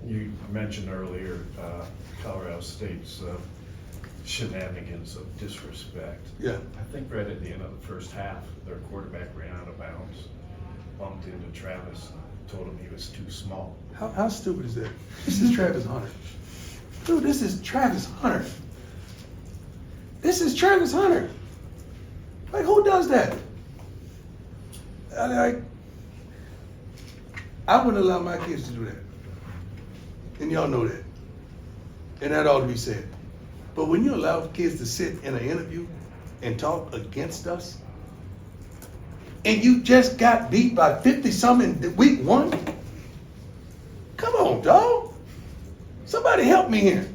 You mentioned earlier Colorado State's shenanigans of disrespect. Yeah. I think right at the end of the first half, their quarterback ran out of bounds, bumped into Travis, told him he was too small. How stupid is that? This is Travis Hunter. Dude, this is Travis Hunter. This is Travis Hunter. Like, who does that? I wouldn't allow my kids to do that. And y'all know that. And that ought to be said. But when you allow kids to sit in an interview and talk against us, and you just got beat by 50-something in week 1, come on, dog. Somebody help me here.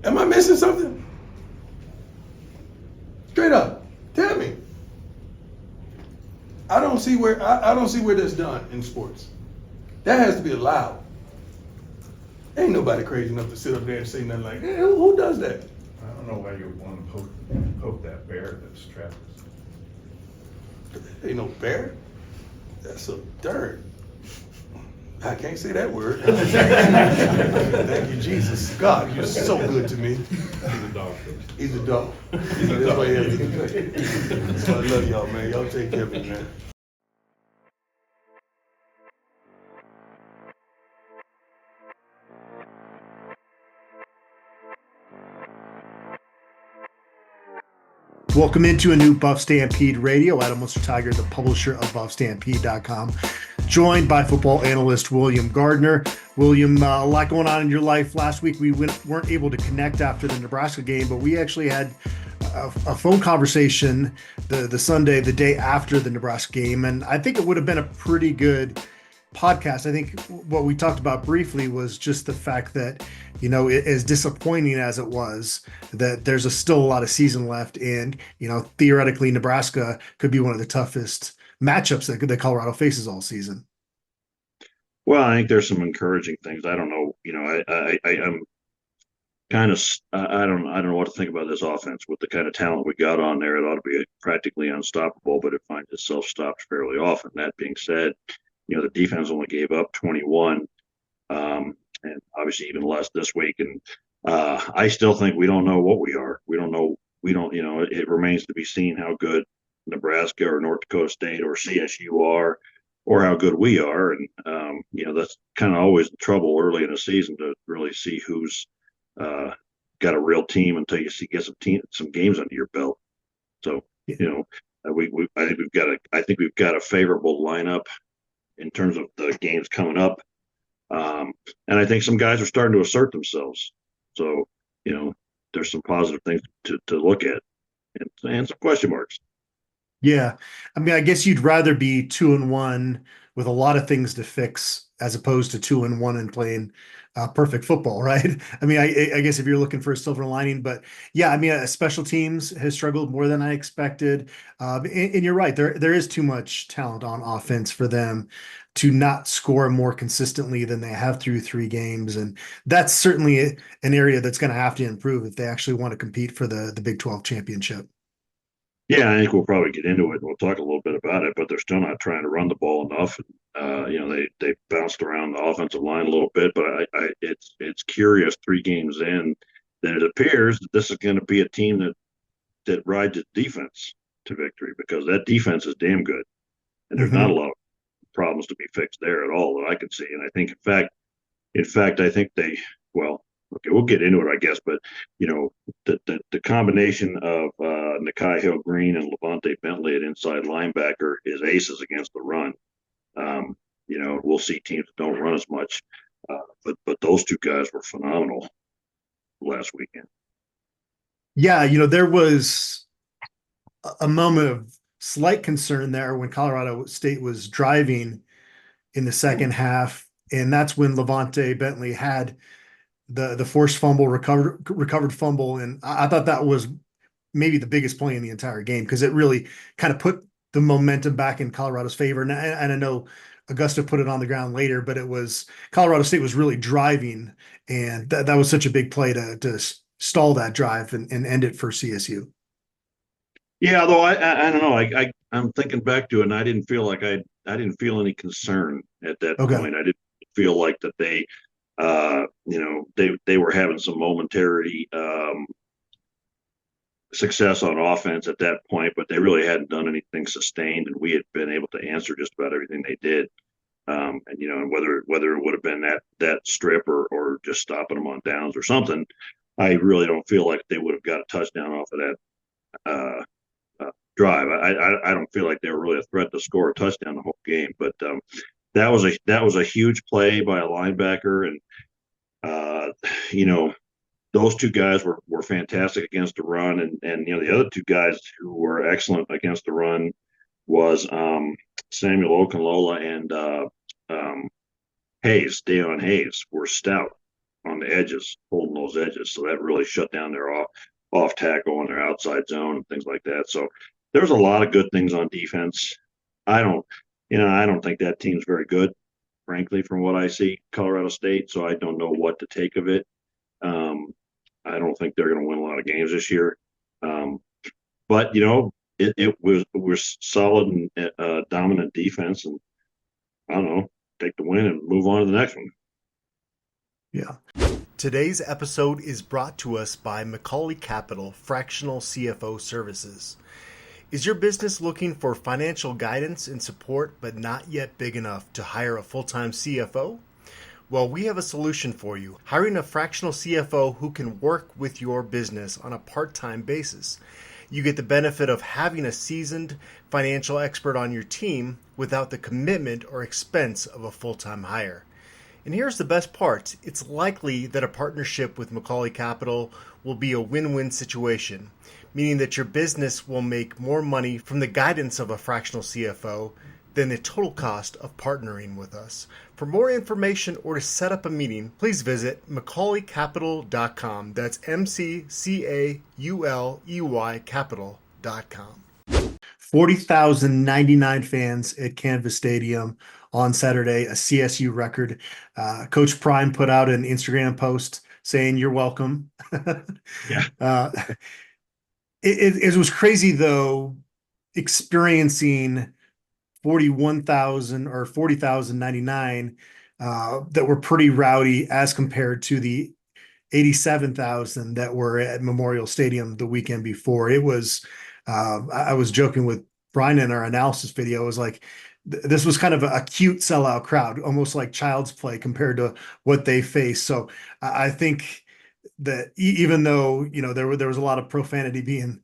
Am I missing something? Straight up, tell me. I don't see where that's done in sports. That has to be allowed. Ain't nobody crazy enough to sit up there and say nothing like, hey, who does that? I don't know why you would want to poke that bear that's Travis. Ain't no bear. That's a dirt. I can't say that word. Thank you, Jesus. God, you're so good to me. He's a dog. He's a dog. That's why he has to be good. That's why I love y'all, man. Y'all take care of me, man. Welcome into a new BuffStampede Radio. Adam Munsterteiger, the publisher of BuffStampede.com, joined by football analyst William Gardner. William, a lot going on in your life. Last week we weren't able to connect after the Nebraska game, but we actually had a phone conversation the Sunday, the day after the Nebraska game, and I think it would have been a pretty good podcast. I think what we talked about briefly was just the fact that, you know, as disappointing as it was, that there's still a lot of season left, and, you know, theoretically Nebraska could be one of the toughest matchups that Colorado faces all season. Well, I think there's some encouraging things. I don't know, you know, I'm kind of, I don't know what to think about this offense with the kind of talent we got on there. It ought to be practically unstoppable, but it finds itself stopped fairly often. That being said, you know, the defense only gave up 21, and obviously even less this week. And I still think we don't know what we are. We don't know. You know, it remains to be seen how good Nebraska or North Dakota State or CSU are, or how good we are. And, you know, that's kind of always the trouble early in the season, to really see who's got a real team until you get some games under your belt. So, you know, I think we've got a favorable lineup in terms of the games coming up. And I think some guys are starting to assert themselves. So, you know, there's some positive things to look at, and some question marks. Yeah. I mean, I guess you'd rather be 2-1 with a lot of things to fix as opposed to 2-1 and playing perfect football, right? I mean, I guess if you're looking for a silver lining, but yeah, I mean, special teams has struggled more than I expected. And you're right, there is too much talent on offense for them to not score more consistently than they have through 3 games. And that's certainly an area that's going to have to improve if they actually want to compete for the Big 12 championship. Yeah, I think we'll probably get into it. We'll talk a little bit about it, but they're still not trying to run the ball enough. You know, they bounced around the offensive line a little bit, but it's curious 3 games in that it appears that this is going to be a team that rides its defense to victory, because that defense is damn good, and there's not a lot of problems to be fixed there at all that I can see. And I think, in fact, I think okay, we'll get into it, I guess, but, you know, the combination of Nakai Hill-Green and Levante Bentley at inside linebacker is aces against the run. You know, we'll see teams that don't run as much, but those 2 guys were phenomenal last weekend. Yeah, you know, there was a moment of slight concern there when Colorado State was driving in the second half, and that's when Levante Bentley had the forced fumble, recovered fumble, and I thought that was maybe the biggest play in the entire game, because it really kind of put the momentum back in Colorado's favor. And I know Augusta put it on the ground later, but it was Colorado State was really driving, and that was such a big play to stall that drive and end it for CSU. Yeah, although I don't know, I'm thinking back to it, and I didn't feel like I didn't feel any concern at that point. I didn't feel like that they They were having some momentary success on offense at that point, but they really hadn't done anything sustained, and we had been able to answer just about everything they did. And whether it would have been that strip or just stopping them on downs or something, I really don't feel like they would have got a touchdown off of that drive. I don't feel like they were really a threat to score a touchdown the whole game. But that was a huge play by a linebacker, and those two guys were fantastic against the run, and the other two guys who were excellent against the run was Samuel Okunlola and Dayon Hayes were stout on the edges, holding those edges. So that really shut down their off tackle and their outside zone and things like that. So there's a lot of good things on defense. I don't think that team's very good, frankly, from what I see, Colorado State. So I don't know what to take of it. I don't think they're going to win a lot of games this year. But it was solid and dominant defense, and I don't know, take the win and move on to the next one. Yeah. Today's episode is brought to us by Macaulay Capital Fractional CFO Services. Is your business looking for financial guidance and support, but not yet big enough to hire a full-time CFO? Well, we have a solution for you. Hiring a fractional CFO who can work with your business on a part-time basis. You get the benefit of having a seasoned financial expert on your team without the commitment or expense of a full-time hire. And here's the best part. It's likely that a partnership with Macaulay Capital will be a win-win situation, meaning that your business will make more money from the guidance of a fractional CFO than the total cost of partnering with us. For more information or to set up a meeting, please visit MacaulayCapital.com. That's MCCAULEY Capital.com. 40,099 fans at Canvas Stadium on Saturday, a CSU record. Coach Prime put out an Instagram post saying, "You're welcome." Yeah. It was crazy, though, experiencing 41,000 or 40,099 that were pretty rowdy as compared to the 87,000 that were at Memorial Stadium the weekend before. It was, I was joking with Brian in our analysis video. It was like, this was kind of a cute sellout crowd, almost like Child's Play compared to what they faced. So I think that even though, there was a lot of profanity being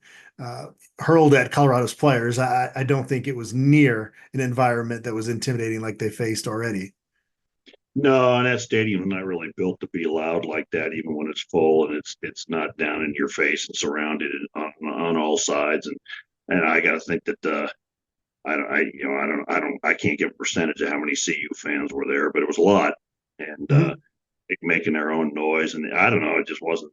hurled at Colorado's players, I don't think it was near an environment that was intimidating like they faced already. No, and that stadium's not really built to be loud like that, even when it's full and it's not down in your face and surrounded on all sides. And I got to think that I can't give a percentage of how many CU fans were there, but it was a lot, and making their own noise. And I don't know, it just wasn't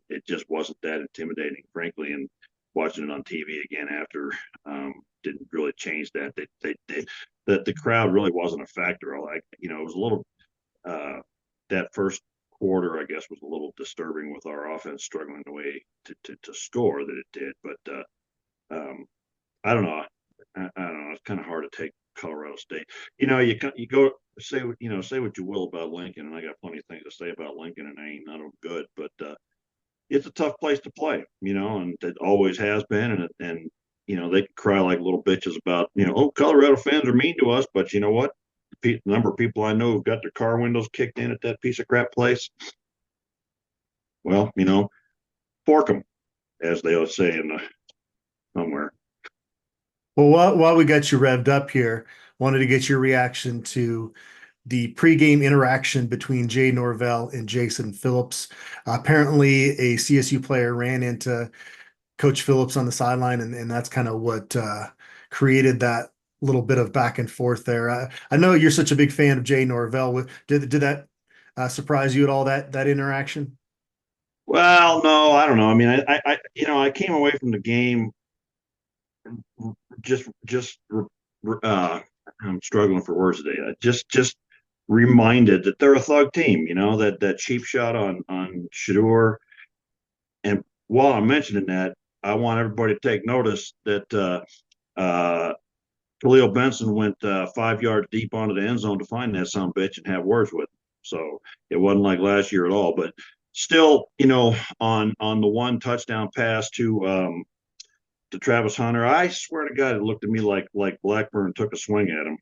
that intimidating, frankly. And watching it on TV again after didn't really change that. The crowd really wasn't a factor. It was a little that first quarter, I guess, was a little disturbing with our offense struggling the way to score that it did. But I don't know. I don't know. It's kind of hard to take Colorado State. You go say what you will about Lincoln, and I got plenty of things to say about Lincoln, and I ain't none of them good. But it's a tough place to play, and it always has been. And they can cry like little bitches about, Colorado fans are mean to us. But you know what? The number of people I know who've got their car windows kicked in at that piece of crap place. Well, fork them, as they always say somewhere. Well, while we got you revved up here, wanted to get your reaction to the pregame interaction between Jay Norvell and Jason Phillips. Apparently, a CSU player ran into Coach Phillips on the sideline, and that's kind of what created that little bit of back and forth there. I know you're such a big fan of Jay Norvell. Did that surprise you at all, that interaction? Well, no, I don't know. I mean, I came away from the game I'm struggling for words today. Just reminded that they're a thug team. That cheap shot on Shador. And while I'm mentioning that, I want everybody to take notice that Khalil Benson went 5 yards deep onto the end zone to find that son of a bitch and have words with him. So it wasn't like last year at all. But still, on the one touchdown pass to Travis Hunter, I swear to God, it looked to me like Blackburn took a swing at him.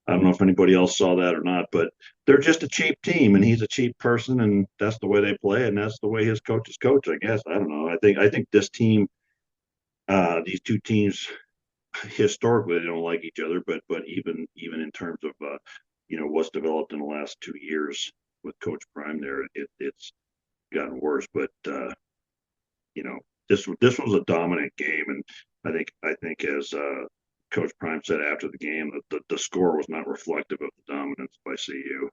I don't know if anybody else saw that or not, but they're just a cheap team, and he's a cheap person, and that's the way they play, and that's the way his coaches coach. I guess I don't know. I think this team, these two teams, historically they don't like each other, but even in terms of what's developed in the last 2 years with Coach Prime there, it's gotten worse. But this was a dominant game, and I think as Coach Prime said after the game, that the score was not reflective of the dominance by CU.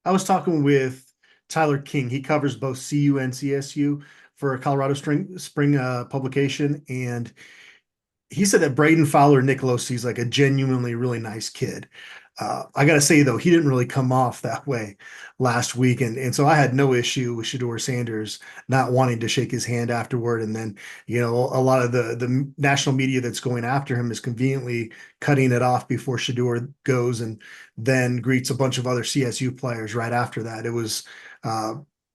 I was talking with Tyler King. He covers both CU and CSU for a Colorado Spring publication, and he said that Braden Fowler Nicolosi is like a genuinely really nice kid. I got to say, though, he didn't really come off that way last week. And so I had no issue with Shedeur Sanders not wanting to shake his hand afterward. And then, a lot of the national media that's going after him is conveniently cutting it off before Shedeur goes and then greets a bunch of other CSU players right after that. It was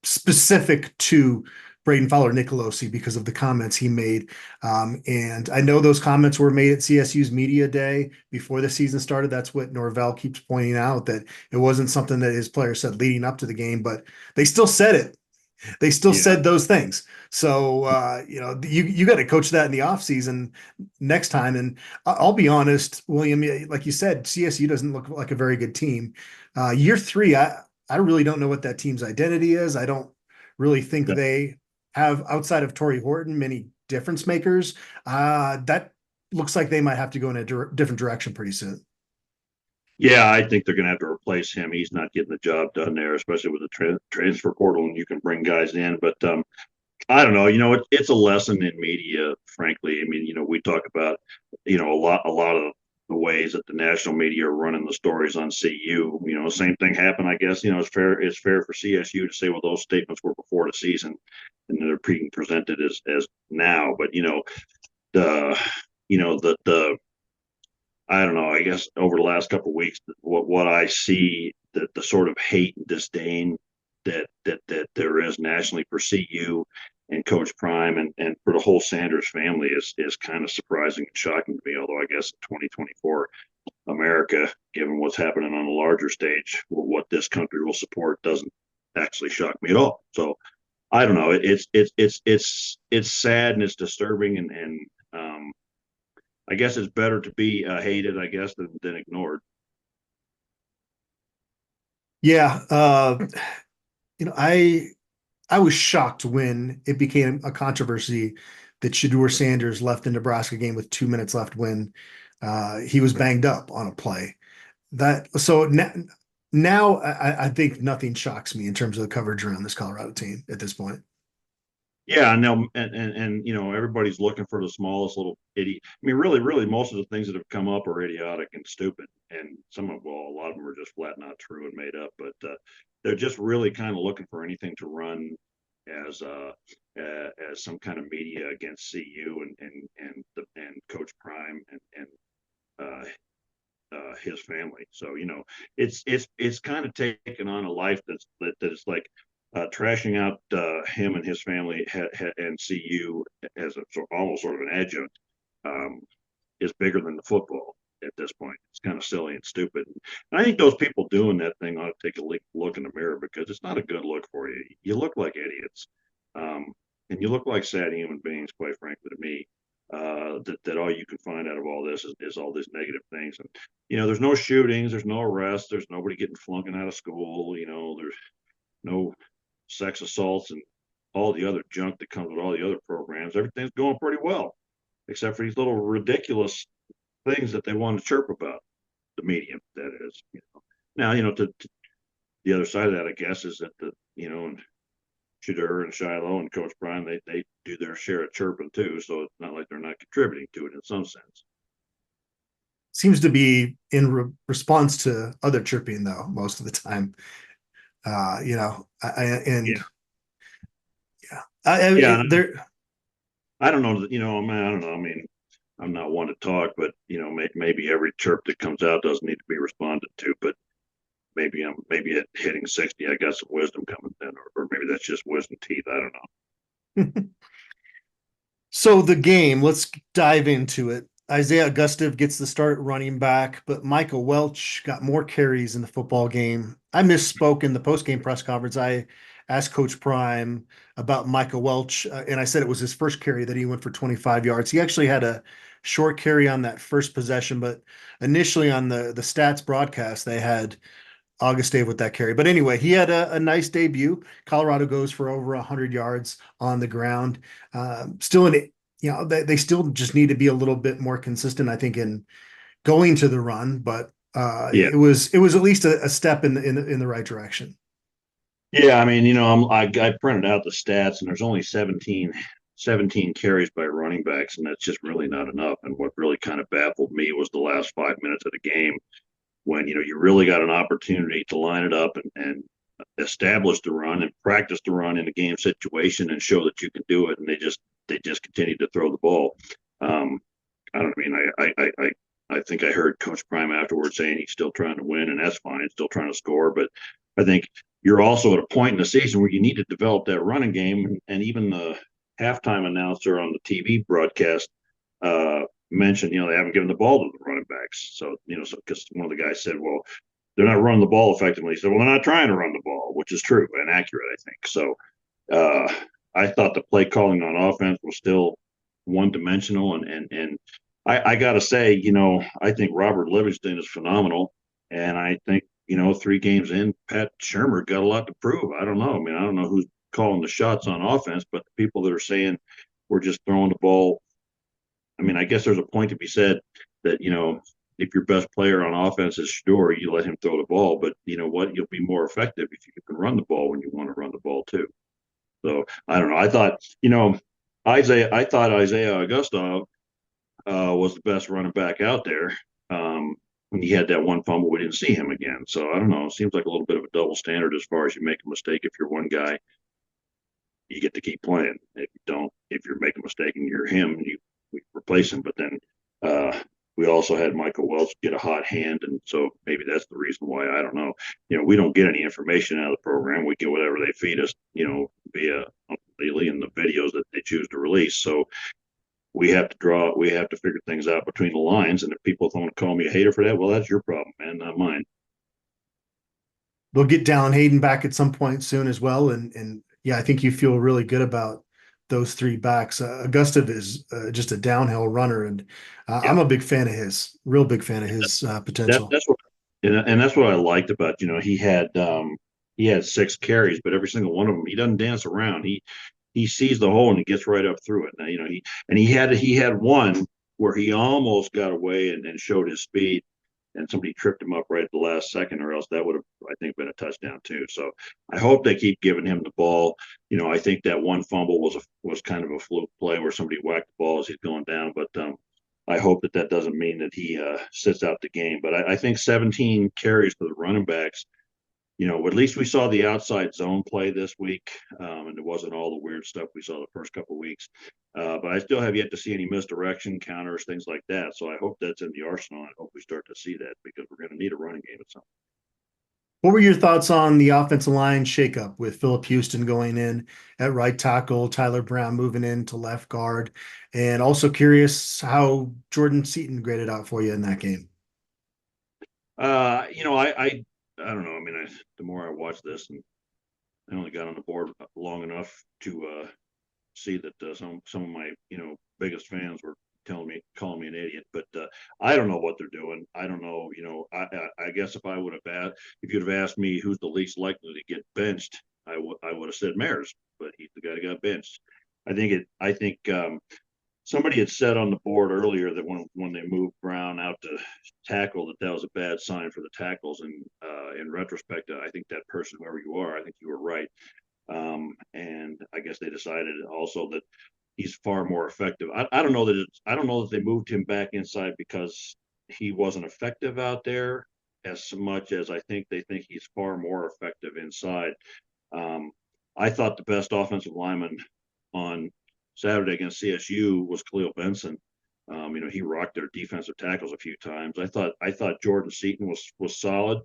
specific to Braden Fowler Nicolosi because of the comments he made. And I know those comments were made at CSU's media day before the season started. That's what Norvell keeps pointing out, that it wasn't something that his players said leading up to the game, but they still said it. They still said those things. So, you got to coach that in the offseason next time. And I'll be honest, William, like you said, CSU doesn't look like a very good team. Year 3, I really don't know what that team's identity is. I don't really think they have, outside of Torrey Horton, many difference makers. That looks like they might have to go in a different direction pretty soon. Yeah, I think they're going to have to replace him. He's not getting the job done there, especially with the transfer portal, and you can bring guys in. But I don't know. It's a lesson in media, frankly. I mean, we talk about, a lot of the ways that the national media are running the stories on CU. Same thing happened, I guess. It's fair for CSU to say, well, those statements were before the season, and they're being presented as now. But the I don't know. I guess over the last couple of weeks, what I see, the sort of hate and disdain that there is nationally for CU and Coach Prime and for the whole Sanders family is kind of surprising and shocking to me. Although I guess in 2024 America, given what's happening on a larger stage, what this country will support doesn't actually shock me at all. So I don't know. It's sad and it's disturbing, and I guess it's better to be hated, I guess, than ignored. Yeah. I was shocked when it became a controversy that Shedeur Sanders left the Nebraska game with 2 minutes left when he was banged up on a play. Now I think nothing shocks me in terms of the coverage around this Colorado team at this point. Yeah, no, and everybody's looking for the smallest little idiot. I mean, really, most of the things that have come up are idiotic and stupid, and a lot of them are just flat not true and made up. But they're just really kind of looking for anything to run as some kind of media against CU and Coach Prime and his family. So it's kind of taken on a life that is like. Trashing out him and his family and CU as almost sort of an adjunct is bigger than the football at this point. It's kind of silly and stupid. And I think those people doing that thing ought to take a look in the mirror, because it's not a good look for you. You look like idiots, and you look like sad human beings, quite frankly, to me. That all you can find out of all this is all these negative things. And there's no shootings, there's no arrests, there's nobody getting flunking out of school. There's no sex assaults and all the other junk that comes with all the other programs. Everything's going pretty well, except for these little ridiculous things that they want to chirp about, the media, that is. Now, to the other side of that, I guess, is that and Shedeur and Shiloh and Coach Prime, they do their share of chirping too, so it's not like they're not contributing to it in some sense. Seems to be in response to other chirping, though, most of the time. I don't know. I don't know. I mean, I'm not one to talk, but maybe every chirp that comes out doesn't need to be responded to. But maybe at hitting 60, I got some wisdom coming then, or maybe that's just wisdom teeth. I don't know. So the game, let's dive into it. Isaiah Augustive gets the start running back, but Michael Welch got more carries in the football game. I misspoke in the post-game press conference. I asked Coach Prime about Michael Welch, and I said it was his first carry that he went for 25 yards. He actually had a short carry on that first possession, but initially on the stats broadcast, they had Augustave with that carry. But anyway, he had a nice debut. Colorado goes for over 100 yards on the ground. Still in it, they still just need to be a little bit more consistent, I think, in going to the run. But Yeah. it was at least a step in the right direction. Yeah, I mean, I printed out the stats, and there's only 17 carries by running backs, and that's just really not enough. And what really kind of baffled me was the last 5 minutes of the game, when you really got an opportunity to line it up and establish the run and practice the run in a game situation and show that you can do it, and they just continued to throw the ball. I don't mean I think I heard Coach Prime afterwards saying he's still trying to win, and that's fine, still trying to score, but I think you're also at a point in the season where you need to develop that running game, and even the halftime announcer on the TV broadcast mentioned, they haven't given the ball to the running backs. So, because one of the guys said, well, they're not running the ball effectively. He said, well, they're not trying to run the ball, which is true and accurate, I think. So I thought the play calling on offense was still one-dimensional. And I got to say, I think Robert Livingston is phenomenal. And I think, 3 games in, Pat Shermer got a lot to prove. I don't know. I mean, I don't know who's calling the shots on offense, but the people that are saying we're just throwing the ball, I mean, I guess there's a point to be said that, if your best player on offense is Shador, you let him throw the ball. But you know what? You'll be more effective if you can run the ball when you want to run the ball too. So I don't know. I thought, Isaiah Augustov was the best running back out there. When he had that one fumble, we didn't see him again. So I don't know. It seems like a little bit of a double standard as far as you make a mistake. If you're one guy, you get to keep playing. If you don't, if you're making a mistake and you're him, we replace him. But then we also had Michael Welch get a hot hand, and so maybe that's the reason why. I don't know. We don't get any information out of the program. We get whatever they feed us, via daily and the videos that they choose to release. So we have to figure things out between the lines. And if people don't want to call me a hater for that, well, that's your problem, man, not mine. They'll get Dallin Hayden back at some point soon as well. And yeah, I think you feel really good about those 3 backs. Augustive is just a downhill runner, and Yeah. I'm a big fan of his, real big fan of his potential. That's what I liked about, he had 6 carries, but every single one of them, he doesn't dance around. He sees the hole and he gets right up through it. Now, he had one where he almost got away and showed his speed, and somebody tripped him up right at the last second, or else that would have, I think, been a touchdown too. So I hope they keep giving him the ball. I think that one fumble was kind of a fluke play where somebody whacked the ball as he's going down, but I hope that doesn't mean that he sits out the game. But I think 17 carries for the running backs. At least we saw the outside zone play this week, and it wasn't all the weird stuff we saw the first couple of weeks. But I still have yet to see any misdirection, counters, things like that. So I hope that's in the arsenal. I hope we start to see that, because we're going to need a running game at some point. What were your thoughts on the offensive line shakeup with Phillip Houston going in at right tackle, Tyler Brown moving in to left guard, and also curious how Jordan Seaton graded out for you in that game? I don't know. I mean, the more I watch this, and I only got on the board long enough to see that some of my biggest fans were calling me an idiot. But I don't know what they're doing. I don't know. I guess if you'd have asked me who's the least likely to get benched, I would have said Mares, but he's the guy that got benched. I think somebody had said on the board earlier that when they moved Brown out to tackle, that was a bad sign for the tackles. And in retrospect, I think that person, whoever you are, I think you were right. And I guess they decided also that he's far more effective. I don't know that they moved him back inside because he wasn't effective out there as much as I think they think he's far more effective inside. I thought the best offensive lineman on Saturday against CSU was Khalil Benson. He rocked their defensive tackles a few times. I thought Jordan Seaton was solid.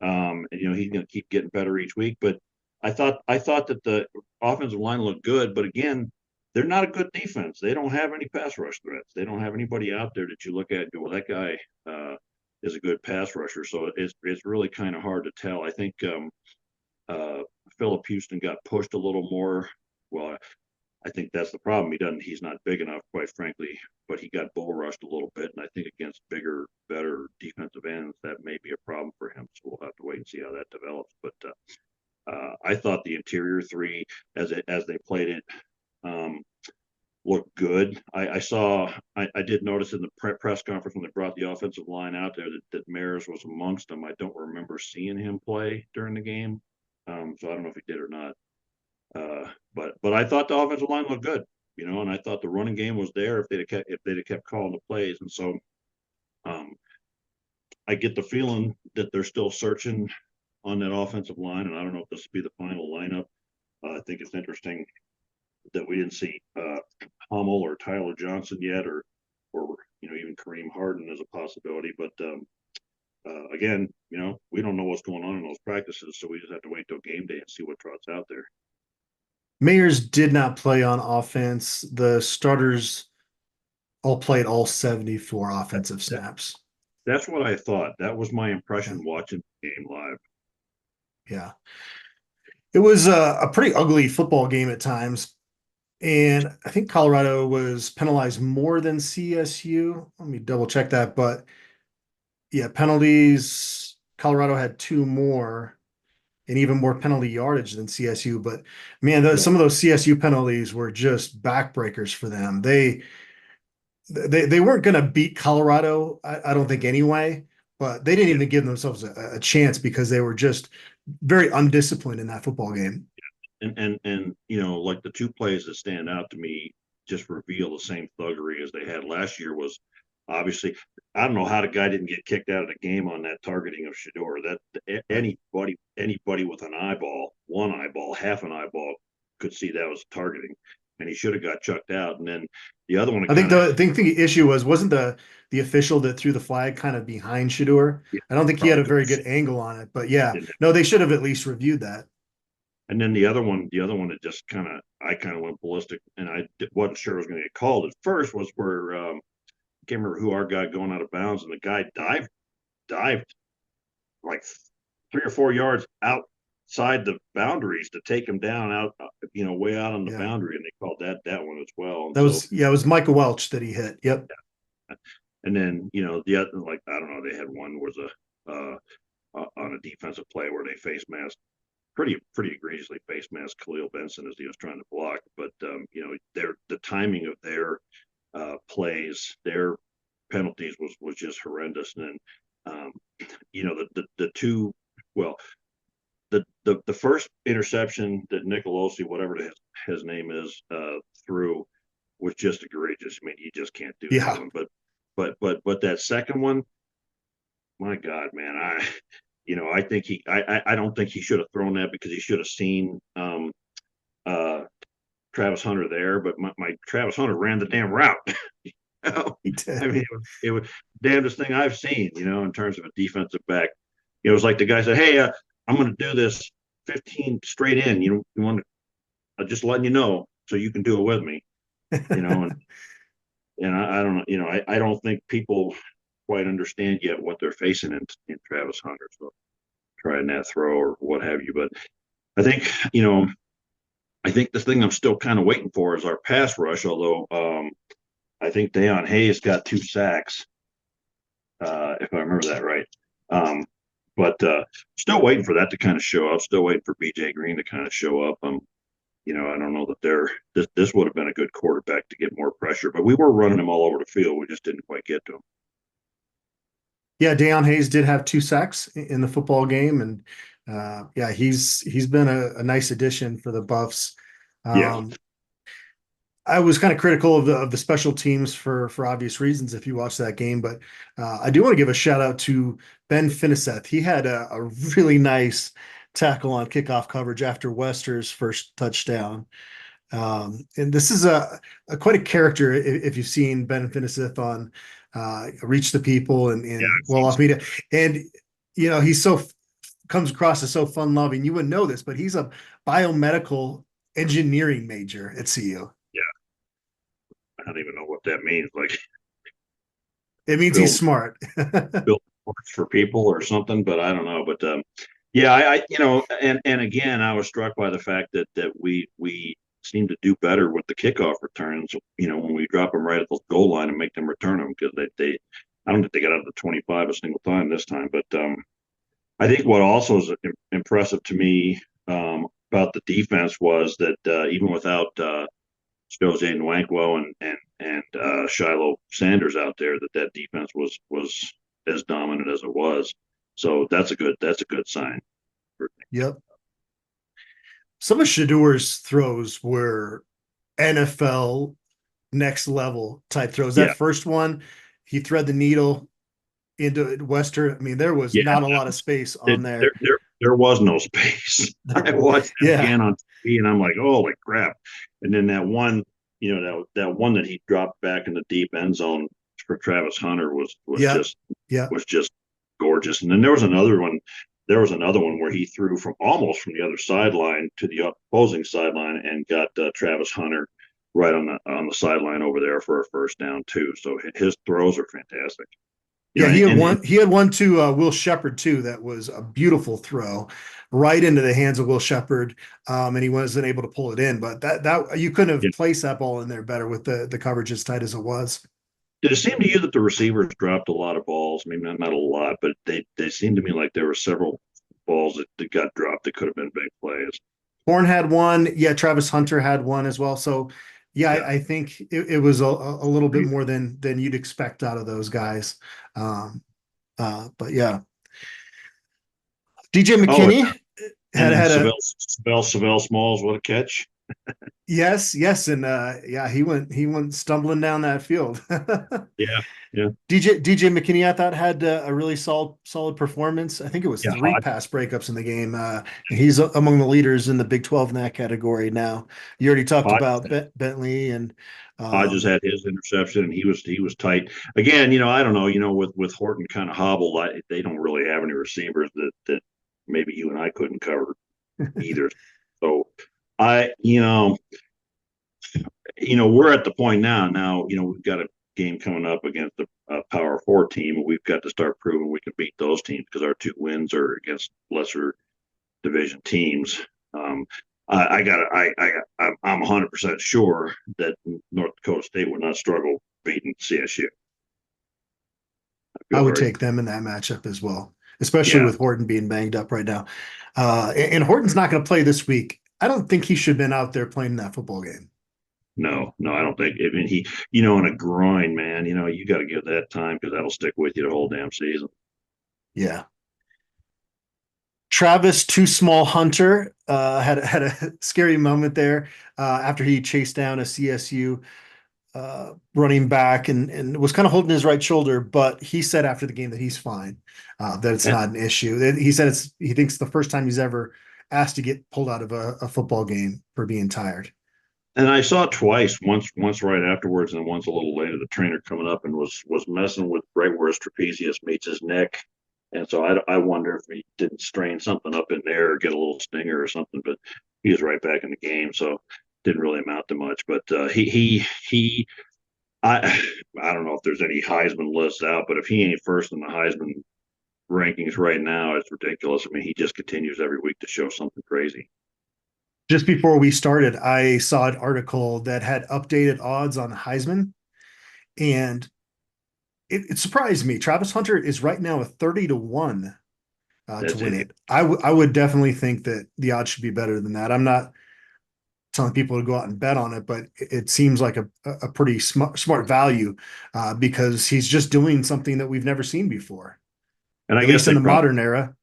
And he's going to keep getting better each week. But I thought that the offensive line looked good, but again, they're not a good defense. They don't have any pass rush threats. They don't have anybody out there that you look at and go, well, that guy is a good pass rusher. So it's really kind of hard to tell. I think Philip Houston got pushed a little more. Well, I think that's the problem. He's not big enough, quite frankly, but he got bull rushed a little bit. And I think against bigger, better defensive ends, that may be a problem for him. So we'll have to wait and see how that develops. But I thought the interior three, as they played it, looked good. I did notice in the press conference when they brought the offensive line out there that Maris was amongst them. I don't remember seeing him play during the game. So I don't know if he did or not. But I thought the offensive line looked good, and I thought the running game was there if they'd have kept calling the plays. And so I get the feeling that they're still searching on that offensive line, and I don't know if this will be the final lineup. I think it's interesting that we didn't see Hummel or Tyler Johnson yet, or even Kareem Harden as a possibility. But again, we don't know what's going on in those practices, so we just have to wait till game day and see what trots out there. Mayers did not play on offense. The starters all played all 74 offensive snaps. That's what I thought. That was my impression watching the game live. Yeah. It was a pretty ugly football game at times. And I think Colorado was penalized more than CSU. Let me double check that. But yeah, penalties. Colorado had 2 more and even more penalty yardage than CSU. But man, some of those CSU penalties were just backbreakers for them. They weren't going to beat Colorado, I don't think anyway, but they didn't even give themselves a chance because they were just very undisciplined in that football game. And like the 2 plays that stand out to me just reveal the same thuggery as they had last year was obviously, I don't know how the guy didn't get kicked out of the game on that targeting of Shedeur. That anybody with an eyeball, one eyeball, half an eyeball could see that was targeting, and he should have got chucked out. And then the other one, I think the issue wasn't the official that threw the flag kind of behind Shedeur. I don't think he had a very good angle on it, but yeah, no, they should have at least reviewed that. And then the other one that just I kind of went ballistic, and I wasn't sure it was going to get called at first, was where I can't remember who our guy going out of bounds, and the guy dived like 3 or 4 yards outside the boundaries to take him down out, way out on the boundary, and they called that one as well. And it was Michael Welch that he hit. Yep. Yeah. And then the other, like, I don't know, they had one was on a defensive play where they face masked pretty egregiously face mask Khalil Benson as he was trying to block. But the timing of their plays, their penalties was just horrendous. And the two, well, the first interception that Nicolosi, whatever his name is, threw was just egregious. I mean, you just can't do that one. But that second one, my God, man, I think I don't think he should have thrown that, because he should have seen Travis Hunter there. But my Travis Hunter ran the damn route. He did. I mean, it was the damnedest thing I've seen, in terms of a defensive back. It was like the guy said, "Hey, I'm going to do this 15 straight in. You want to? I'm just letting you know so you can do it with me." And I don't know. I don't think people quite understand yet what they're facing in Travis Hunter. So trying that throw or what have you. But I think, I think the thing I'm still kind of waiting for is our pass rush, although I think Deion Hayes got 2 sacks, if I remember that right. But still waiting for that to kind of show up. Still waiting for BJ Green to kind of show up. I don't know that this would have been a good quarterback to get more pressure, but we were running him all over the field. We just didn't quite get to him. Yeah, Deion Hayes did have 2 sacks in the football game, and he's been a nice addition for the Buffs. I was kind of critical of the special teams for obvious reasons if you watch that game, but I do want to give a shout out to Ben Finiseth. He had a really nice tackle on kickoff coverage after Wester's first touchdown. And this is quite a character if you've seen Ben Finiseth on Reach the People and Well Off Media. And, he's so comes across as so fun-loving. You wouldn't know this, but he's a biomedical engineering major at CU. Yeah. I don't even know what that means. Like, it means he's smart. build works for people or something, but I don't know. But yeah, I and again, I was struck by the fact that we seem to do better with the kickoff returns. When we drop them right at the goal line and make them return them, because they I don't think they got out of the 25 a single time this time. But I think what also is impressive to me about the defense was that even without Jose Nwankwo and Shiloh Sanders out there, that defense was as dominant as it was. So that's a good sign. Yep. Some of Shadur's throws were NFL next level type throws. That first one, he thread the needle into Western. I mean, there was not a lot of space on there. There was no space. I watched it again on TV, and I'm like, holy crap! And then that one, that one that he dropped back in the deep end zone for Travis Hunter was just gorgeous. And then there was another one. There was another one where he threw almost from the other sideline to the opposing sideline and got Travis Hunter right on the sideline over there for a first down too. So his throws are fantastic. Yeah, he had one to Will Shepard too. That was a beautiful throw, right into the hands of Will Shepard, and he wasn't able to pull it in. But that you couldn't have placed that ball in there better with the coverage as tight as it was. Did it seem to you that the receivers dropped a lot of balls? Maybe not a lot, but they seemed to me like there were several balls that got dropped that could have been big plays. Horn had one. Yeah, Travis Hunter had one as well. So, I think it was a little bit more than you'd expect out of those guys. But yeah. DJ McKinney had Savell Smalls. What a catch. Yes, and he went stumbling down that field. Yeah. DJ McKinney, I thought, had a really solid performance. I think it was 3 pass breakups in the game. He's among the leaders in the Big 12 in that category now. You already talked about Bentley, and Hodges had his interception, and he was tight. Again, I don't know. With Horton kind of hobbled, they don't really have any receivers that maybe you and I couldn't cover either. So we're at the point now, we've got a game coming up against a Power 4 team, and we've got to start proving we can beat those teams, because our 2 wins are against lesser division teams. I'm 100% sure that North Dakota State would not struggle beating CSU. I would take them in that matchup as well, especially with Horton being banged up right now. And Horton's not going to play this week. I don't think he should have been out there playing that football game. No, I don't think. I mean, he, in a groin, man, you got to give that time, because that'll stick with you the whole damn season. Yeah. Travis Too Small Hunter had a scary moment there after he chased down a CSU running back and was kind of holding his right shoulder, but he said after the game that he's fine, that it's not an issue. He said he thinks the first time he's ever asked to get pulled out of a football game for being tired. And I saw it twice, once right afterwards, and once a little later, the trainer coming up and was messing with right where his trapezius meets his neck. And so I wonder if he didn't strain something up in there or get a little stinger or something, but he was right back in the game. So didn't really amount to much, but I don't know if there's any Heisman lists out, but if he ain't first in the Heisman rankings right now, it's ridiculous. I mean, he just continues every week to show something crazy. Just before we started, I saw an article that had updated odds on Heisman, and it surprised me. Travis Hunter is right now a 30-1 to win it. I would definitely think that the odds should be better than that. I'm not telling people to go out and bet on it, but it seems like a pretty smart value because he's just doing something that we've never seen before. And I At guess least in the modern era.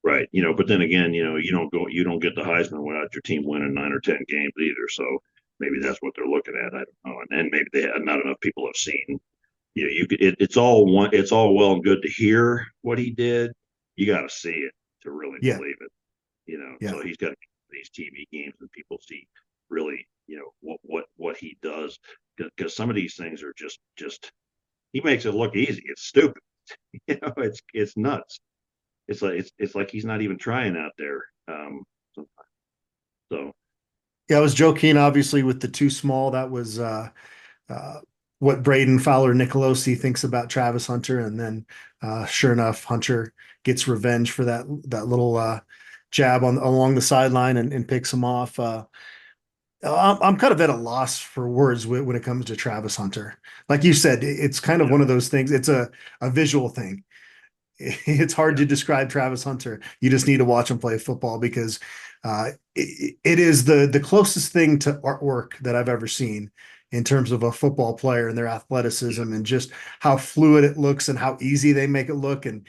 Right. But then again, you don't get the Heisman without your team winning 9 or 10 games either. So maybe that's what they're looking at. I don't know. And maybe not enough people have seen. It's all well and good to hear what he did. You got to see it to really believe it. So he's got these TV games and people see really, what he does, because some of these things are just he makes it look easy. It's stupid. It's nuts. it's like he's not even trying out there. So Yeah, I was joking, obviously, with the too small. That was uh, what Braden Fowler Nicolosi thinks about Travis Hunter, and then sure enough, Hunter gets revenge for that little jab along the sideline and picks him off. I'm kind of at a loss for words when it comes to Travis Hunter. Like you said, it's kind of one of those things. It's a visual thing. It's hard to describe Travis Hunter. You just need to watch him play football because it is the closest thing to artwork that I've ever seen in terms of a football player and their athleticism and just how fluid it looks and how easy they make it look. And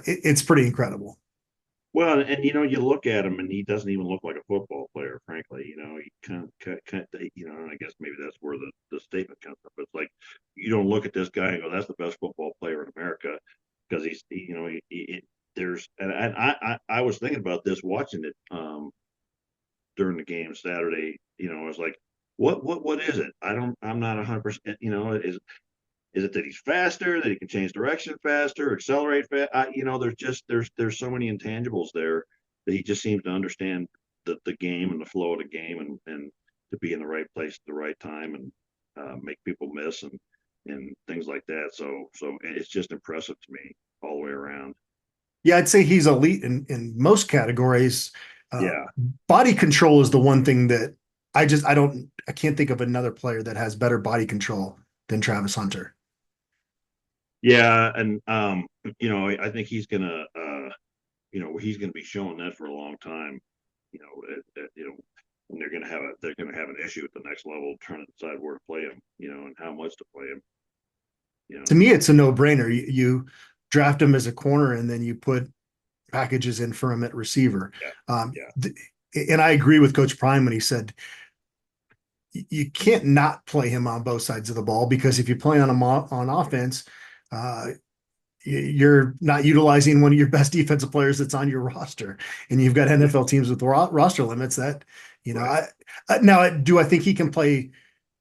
it's pretty incredible. well, and you look at him, and he doesn't even look like a football player, frankly. He kind of, and I guess maybe that's where the statement comes from. But it's like you don't look at this guy and go, "That's the best football player in America," because there's and I was thinking about this watching it during the game Saturday. I was like, what is it? I'm not 100%. Is it that he's faster, that he can change direction faster, accelerate fast? There's so many intangibles there that he just seems to understand the game and the flow of the game and to be in the right place at the right time and make people miss and things like that. So it's just impressive to me all the way around. Yeah, I'd say he's elite in most categories. Yeah. Body control is the one thing that I can't think of another player that has better body control than Travis Hunter. Yeah, and I think he's gonna be showing that for a long time. And they're gonna have an issue at the next level trying to decide where to play him, and how much to play him. To me, it's a no-brainer. You draft him as a corner, and then you put packages in for him at receiver. And I agree with Coach Prime when he said you can't not play him on both sides of the ball, because if you play on him on offense, you're not utilizing one of your best defensive players that's on your roster, and you've got NFL teams with roster limits that, Right. Now, do I think he can play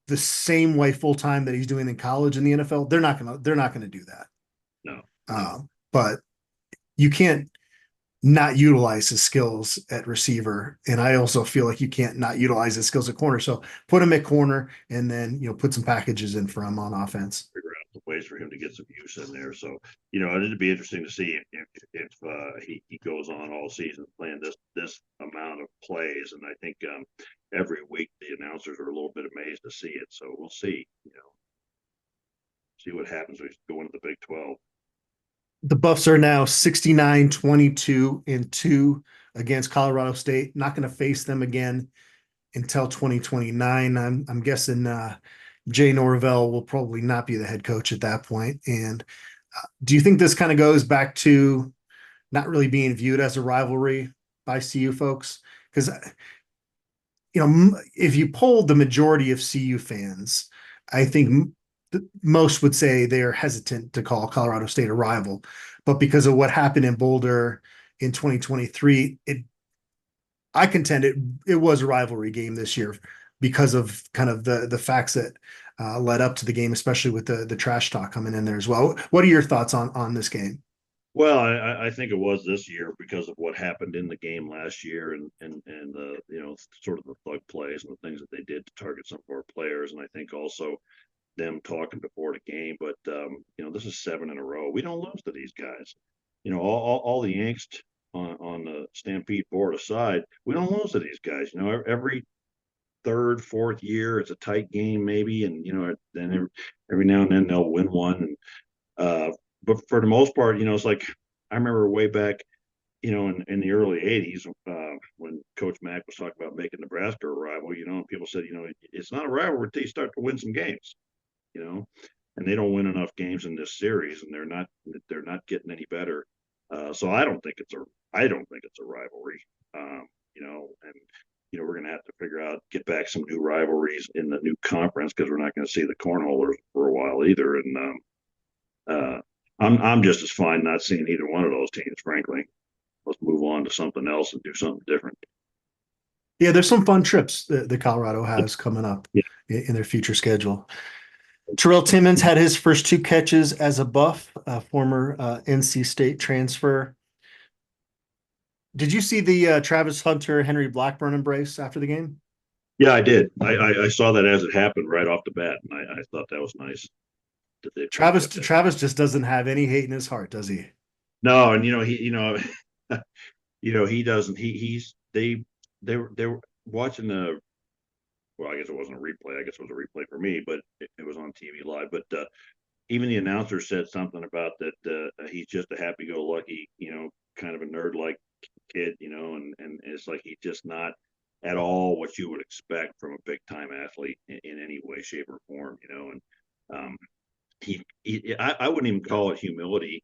the same way full time that he's doing in college in the NFL? They're not gonna do that. No. But you can't not utilize his skills at receiver, and I also feel like you can't not utilize his skills at corner. So put him at corner, and then put some packages in for him on offense. Figure out the ways for him to get some use in there. So it'd be interesting to see if he goes on all season playing this amount of plays, and I think every week the announcers are a little bit amazed to see it. So we'll see. See what happens when we go into the Big 12. The Buffs are now 69-22-2 against Colorado State. Not going to face them again until 2029. I'm guessing Jay Norvell will probably not be the head coach at that point. And do you think this kind of goes back to not really being viewed as a rivalry by CU folks? Because if you polled the majority of CU fans, I think most would say they are hesitant to call Colorado State a rival, but because of what happened in Boulder in 2023, I contend it was a rivalry game this year because of kind of the facts that led up to the game, especially with the trash talk coming in there as well. What are your thoughts on this game? Well, I think it was this year because of what happened in the game last year and the sort of the thug plays and the things that they did to target some of our players, and I think also them talking before the game. But this is 7 in a row. We don't lose to these guys. All the angst on the Stampede board aside, we don't lose to these guys. Every third, fourth year, it's a tight game maybe, and then every now and then they'll win one. And but for the most part, it's like I remember way back, in the early '80s when Coach Mack was talking about making Nebraska a rival. And people said, it's not a rivalry until you start to win some games. And they don't win enough games in this series, and they're not getting any better. So I don't think it's a rivalry. And we're going to have to get back some new rivalries in the new conference, because we're not going to see the cornholers for a while either. And I'm just as fine not seeing either one of those teams, frankly. Let's move on to something else and do something different. Yeah, there's some fun trips that Colorado has coming up in their future schedule. Terrell Timmons had his first 2 catches as a Buff, former NC State transfer. Did you see the Travis Hunter Henry Blackburn embrace after the game? Yeah, I did. I saw that as it happened right off the bat, and I thought that was nice that they both Travis kept that. Travis just doesn't have any hate in his heart, does he? No, and he doesn't. They were watching the. Well, I guess it wasn't a replay. I guess it was a replay for me, but it was on TV live. But even the announcer said something about that he's just a happy-go-lucky, kind of a nerd-like kid, and it's like he's just not at all what you would expect from a big-time athlete in any way, shape, or form, and I wouldn't even call it humility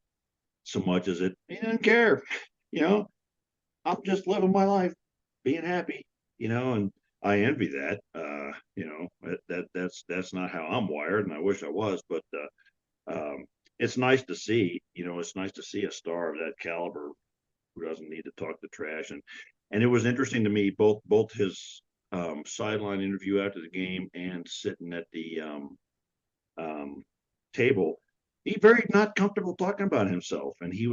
so much as he doesn't care, you know. I'm just living my life, being happy, and I envy that. That's not how I'm wired, and I wish I was, but it's nice to see, it's nice to see a star of that caliber who doesn't need to talk the trash. And it was interesting to me, both his sideline interview after the game and sitting at the table. He very not comfortable talking about himself, and he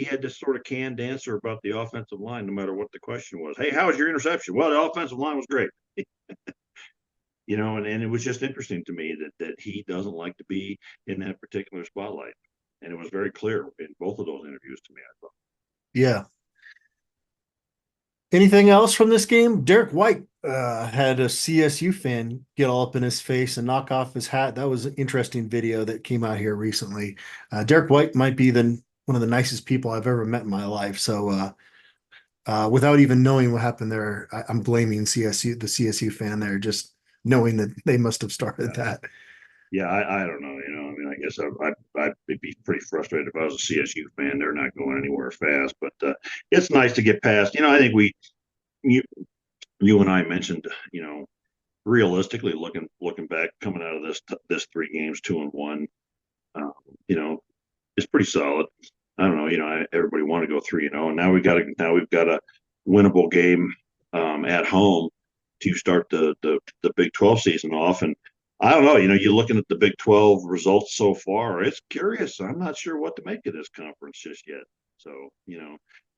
had this sort of canned answer about the offensive line, no matter what the question was. Hey, how was your interception? Well, the offensive line was great. And it was just interesting to me that he doesn't like to be in that particular spotlight, and it was very clear in both of those interviews to me, I thought. Yeah. Anything else from this game? Derek White had a CSU fan get all up in his face and knock off his hat. That was an interesting video that came out here recently. Derek White might be one of the nicest people I've ever met in my life. So without even knowing what happened there, I'm blaming the CSU fan there, just knowing that they must have started that. Yeah, I don't know. I guess I'd be pretty frustrated if I was a CSU fan. They're not going anywhere fast, but it's nice to get past. I think you and I mentioned, realistically looking back, coming out of this 3 games, 2-1, it's pretty solid. I don't know. Everybody wanted to go 3-0, and now we've got a winnable game at home to start the Big 12 season off. And I don't know, you're looking at the Big 12 results so far. It's curious. I'm not sure what to make of this conference just yet. So,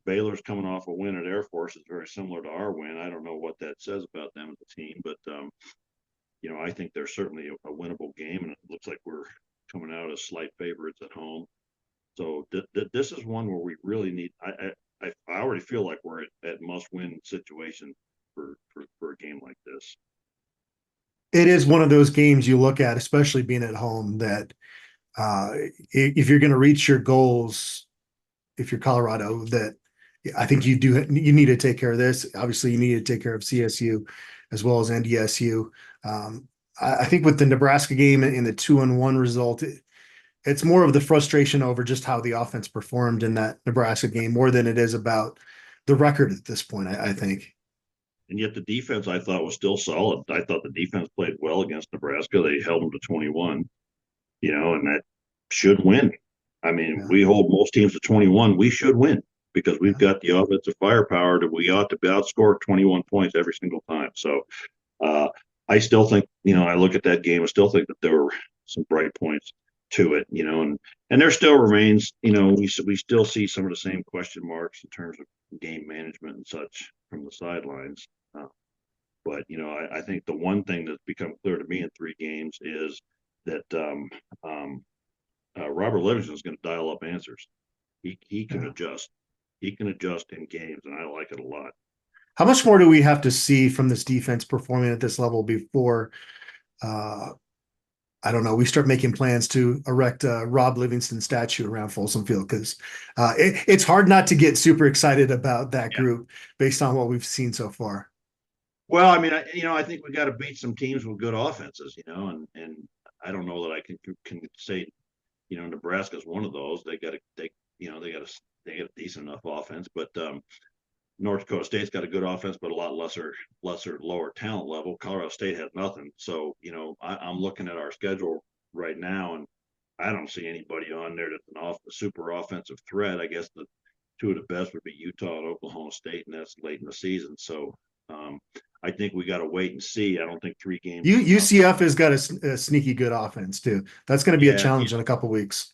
Baylor's coming off a win at Air Force is very similar to our win. I don't know what that says about them as a team, but I think they're certainly a winnable game, and it looks like we're coming out as slight favorites at home. So this is one where we really need. I already feel like we're at must-win situation for a game like this. It is one of those games you look at, especially being at home, that if you're going to reach your goals, if you're Colorado, that I think you need to take care of this. Obviously, you need to take care of CSU as well as NDSU. I think with the Nebraska game and the 2-1 result, it's more of the frustration over just how the offense performed in that Nebraska game more than it is about the record at this point, I think. And yet the defense, I thought, was still solid. I thought the defense played well against Nebraska. They held them to 21, and that should win. I mean, we hold most teams to 21. We should win because we've got the offensive firepower that we ought to be outscored 21 points every single time. So I still think, I look at that game, I still think that there were some bright points to it, and there still remains, we still see some of the same question marks in terms of game management and such from the sidelines. But I think the one thing that's become clear to me in 3 games is that Robert Livingston is going to dial up answers. He can adjust. He can adjust in games, and I like it a lot. How much more do we have to see from this defense performing at this level before I don't know, we start making plans to erect a Rob Livingston statue around Folsom Field? Because it's hard not to get super excited about that group based on what we've seen so far. Well, I mean, I think we got to beat some teams with good offenses, and I don't know that I can say, Nebraska's one of those. They got a decent enough offense, but North Dakota State's got a good offense, but a lot lower talent level. Colorado State has nothing. So, I'm looking at our schedule right now, and I don't see anybody on there that's a super offensive threat. I guess the 2 of the best would be Utah and Oklahoma State, and that's late in the season. So, I think we got to wait and see. I don't think 3 games. UCF has got a sneaky good offense too. That's going to be a challenge in a couple of weeks.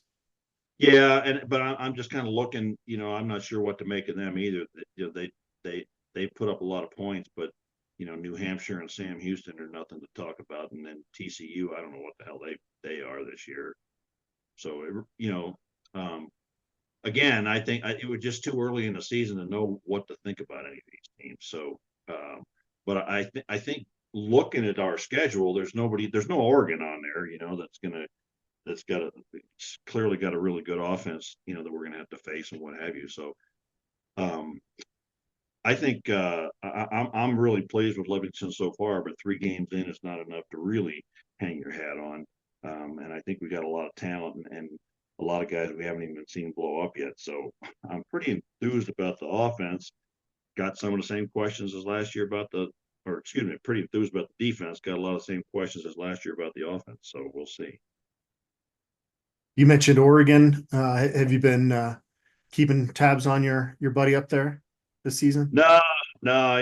Yeah, but I'm just kind of looking. I'm not sure what to make of them either. They put up a lot of points, but New Hampshire and Sam Houston are nothing to talk about, and then TCU, I don't know what the hell they are this year. So again, I think it was just too early in the season to know what to think about any of these teams. So, but I think looking at our schedule, there's no Oregon on there, that's clearly got a really good offense, that we're gonna have to face and what have you. So, I think I'm really pleased with Livingston so far, but 3 games in is not enough to really hang your hat on. And I think we got a lot of talent and a lot of guys we haven't even seen blow up yet. So I'm pretty enthused about the offense. Got some of the same questions as last year pretty enthused about the defense. Got a lot of the same questions as last year about the offense. So we'll see. You mentioned Oregon. Have you been keeping tabs on your buddy up there this season? No, I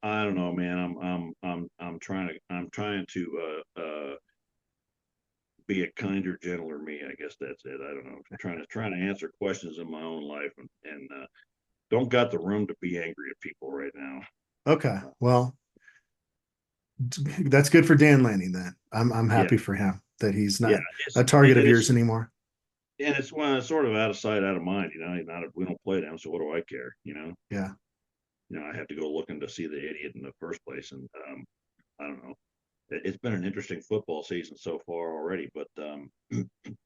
don't know, man. I'm trying to be a kinder, gentler me. I guess that's it. I don't know. I'm trying to answer questions in my own life and don't got the room to be angry at people right now. Okay, well, that's good for Dan Lanning then. I'm happy for him that he's not a target of yours anymore. And it's sort of out of sight, out of mind. We don't play them, so what do I care? Yeah. I have to go looking to see the idiot in the first place, and I don't know. It's been an interesting football season so far already, but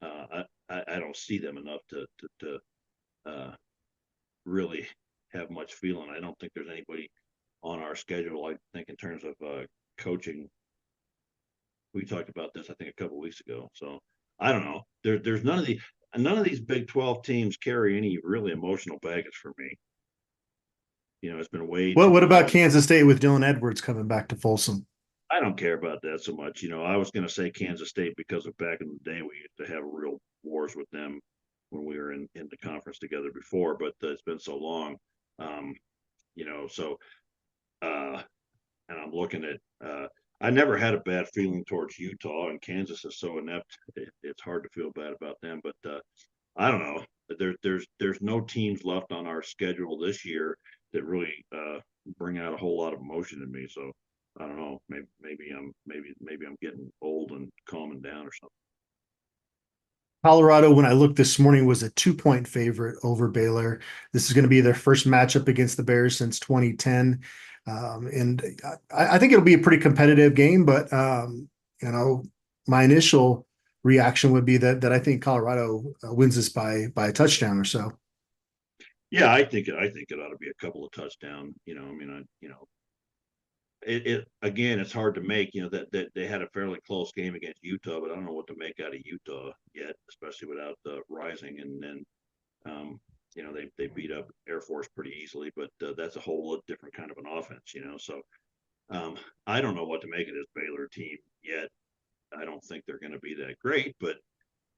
I don't see them enough to really have much feeling. I don't think there's anybody on our schedule. I think in terms of coaching, we talked about this I think a couple of weeks ago. So I don't know. There's none of these Big 12 teams carry any really emotional baggage for me. It's been way. What about Kansas State with Dylan Edwards coming back to Folsom? I don't care about that so much. I was going to say Kansas State because of back in the day we used to have real wars with them when we were in the conference together before, but it's been so long. So and I'm looking at I never had a bad feeling towards Utah, and Kansas is so inept. It's hard to feel bad about them, but I don't know. There's no teams left on our schedule this year that really bring out a whole lot of emotion in me. So I don't know. Maybe I'm getting old and calming down or something. Colorado, when I looked this morning, was a 2-point favorite over Baylor. This is going to be their first matchup against the Bears since 2010. And I think it'll be a pretty competitive game, but my initial reaction would be that I think Colorado wins this by a touchdown or so. Yeah, I think it ought to be a couple of touchdowns. Again, it's hard to make. That they had a fairly close game against Utah, but I don't know what to make out of Utah yet, especially without Rising. And then they beat up Air Force pretty easily, but that's a whole different kind of an offense. So I don't know what to make of this Baylor team yet. I don't think they're going to be that great, but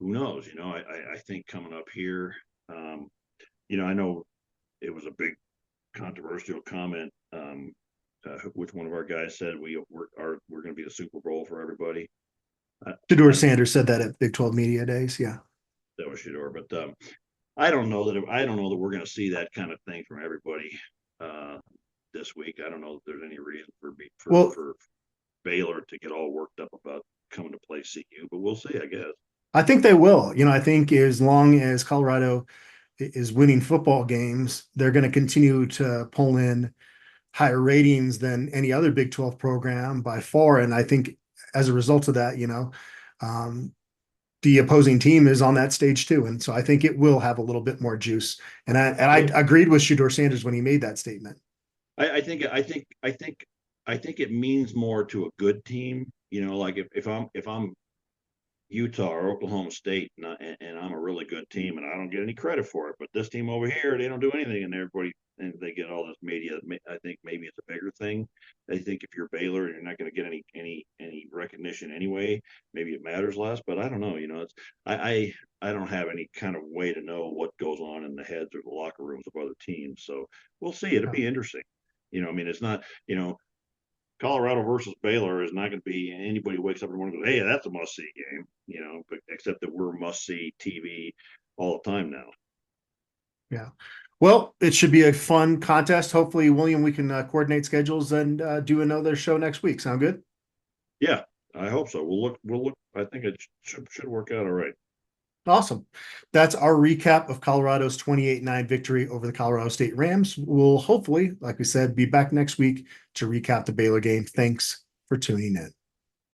who knows? I think coming up here, I know it was a big controversial comment, which one of our guys said we're going to be the Super Bowl for everybody. Shedeur Sanders said that at Big 12 Media Days. Yeah, that was Shedeur, but I don't know that we're going to see that kind of thing from everybody this week. I don't know if there's any reason for Baylor to get all worked up about coming to play CU, but we'll see, I guess. I think they will. I think as long as Colorado is winning football games, they're going to continue to pull in higher ratings than any other Big 12 program by far. And I think as a result of that, the opposing team is on that stage too. And so I think it will have a little bit more juice. And I agreed with Shedeur Sanders when he made that statement. I think it means more to a good team. Like if I'm Utah or Oklahoma State and I'm a really good team and I don't get any credit for it, but this team over here, they don't do anything and everybody, and they get all this media. I think maybe it's a bigger thing. They think if you're Baylor and you're not going to get any recognition anyway, maybe it matters less, but I don't know. I don't have any kind of way to know what goes on in the heads or the locker rooms of other teams. So we'll see. It'll be interesting. It's not, Colorado versus Baylor is not going to be anybody who wakes up in the morning and goes, hey, that's a must-see game, but except that we're must-see TV all the time now. Yeah. Well, it should be a fun contest. Hopefully, William, we can coordinate schedules and do another show next week. Sound good? Yeah, I hope so. We'll look. I think it should work out all right. Awesome. That's our recap of Colorado's 28-9 victory over the Colorado State Rams. We'll hopefully, like we said, be back next week to recap the Baylor game. Thanks for tuning in.